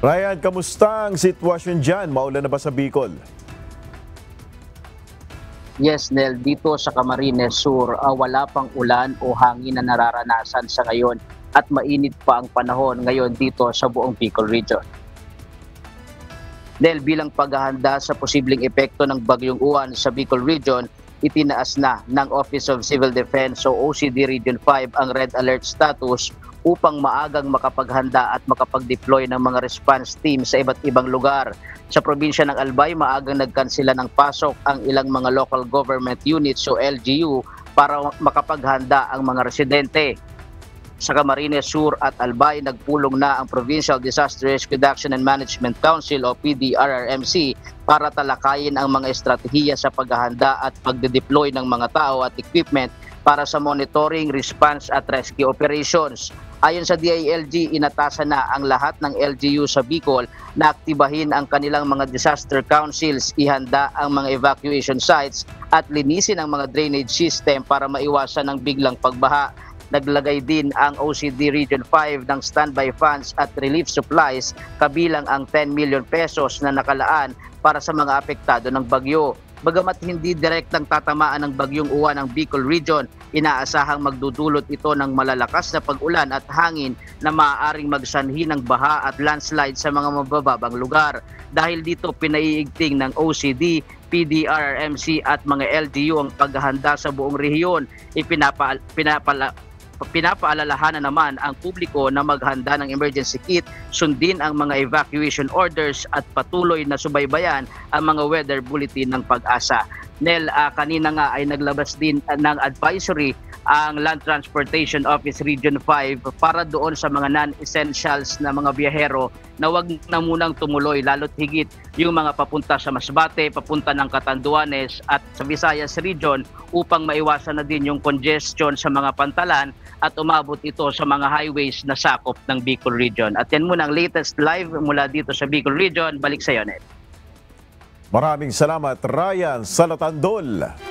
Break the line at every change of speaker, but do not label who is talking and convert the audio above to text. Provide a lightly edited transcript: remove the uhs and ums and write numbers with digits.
Ryan, kamusta ang sitwasyon dyan? Maulan na ba sa Bicol?
Yes, Nel, dito sa Camarines Sur, wala pang ulan o hangin na nararanasan sa ngayon at mainit pa ang panahon ngayon dito sa buong Bicol Region. Nel, bilang paghahanda sa posibleng epekto ng Bagyong Uwan sa Bicol Region, itinaas na ng Office of Civil Defense o OCD Region 5 ang Red Alert status upang maagang makapaghanda at makapag-deploy ng mga response team sa iba't ibang lugar. Sa probinsya ng Albay, maagang nagkansela ng pasok ang ilang mga local government units o LGU para makapaghanda ang mga residente. Sa Camarines Sur at Albay, nagpulong na ang Provincial Disaster Risk Reduction and Management Council o PDRRMC para talakayin ang mga estratehiya sa paghahanda at pagde-deploy ng mga tao at equipment para sa monitoring, response at rescue operations. Ayon sa DILG, inatasan na ang lahat ng LGU sa Bicol na aktibahin ang kanilang mga disaster councils, ihanda ang mga evacuation sites at linisin ang mga drainage system para maiwasan ang biglang pagbaha. Naglagay din ang OCD Region 5 ng standby funds at relief supplies kabilang ang 10 million pesos na nakalaan para sa mga apektado ng bagyo. Bagamat hindi direktang tatamaan ng Bagyong Uwan ang Bicol Region, inaasahang magdudulot ito ng malalakas na pag-ulan at hangin na maaaring magsanhi ng baha at landslide sa mga mabababang lugar. Dahil dito pinaiigting ng OCD, PDRRMC at mga LGU ang paghahanda sa buong rehiyon. Pinapaalalahanan naman ang publiko na maghanda ng emergency kit, sundin ang mga evacuation orders at patuloy na subaybayan ang mga weather bulletin ng Pag-asa. Nel, kanina nga ay naglabas din ng advisory ang Land Transportation Office Region 5 para doon sa mga non-essentials na mga biyahero na wag na munang tumuloy, lalo't higit yung mga papunta sa Masbate, papunta ng Catanduanes at sa Visayas Region upang maiwasan na din yung congestion sa mga pantalan at umabot ito sa mga highways na sakop ng Bicol Region. At yan muna ang latest live mula dito sa Bicol Region. Balik sa iyo, Ned.
Maraming salamat, Ryan Salatandol.